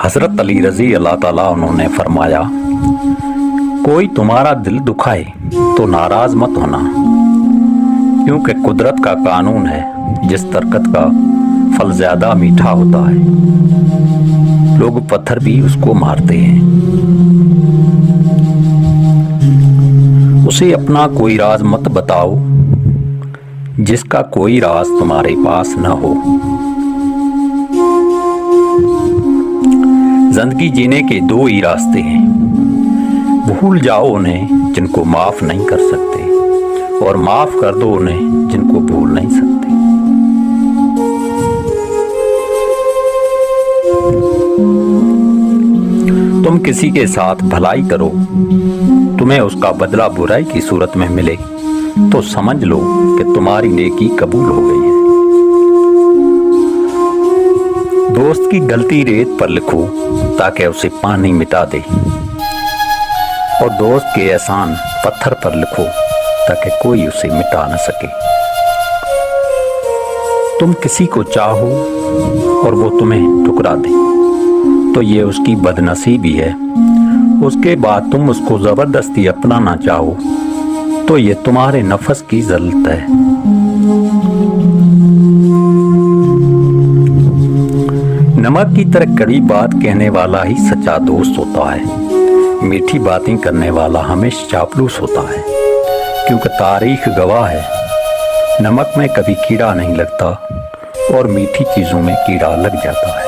हज़रत अली रज़ी अल्लाह ताला उन्होंने फरमाया, कोई तुम्हारा दिल दुखाए तो नाराज मत होना, क्योंकि कुदरत का कानून है, जिस बरकत का फल ज्यादा मीठा होता है, लोग पत्थर भी उसको मारते हैं। उसे अपना कोई राज मत बताओ, जिसका कोई राज तुम्हारे पास न हो। जिंदगी जीने के दो ही रास्ते हैं, भूल जाओ उन्हें जिनको माफ नहीं कर सकते, और माफ कर दो उन्हें जिनको भूल नहीं सकते। तुम किसी के साथ भलाई करो, तुम्हें उसका बदला बुराई की सूरत में मिले तो समझ लो कि तुम्हारी नेकी कबूल हो गई है। दोस्त की गलती रेत पर लिखो ताकि उसे पानी मिटा दे, और दोस्त के एहसान पत्थर पर लिखो ताकि कोई उसे मिटा न सके। तुम किसी को चाहो और वो तुम्हें ठुकरा दे तो ये उसकी बदनसीबी है। उसके बाद तुम उसको जबरदस्ती अपनाना चाहो तो ये तुम्हारे नफ्स की जल्लत है। नमक की तरह कड़ी बात कहने वाला ही सच्चा दोस्त होता है। मीठी बातें करने वाला हमेशा चापलूस होता है, क्योंकि तारीख गवाह है, नमक में कभी कीड़ा नहीं लगता और मीठी चीज़ों में कीड़ा लग जाता है।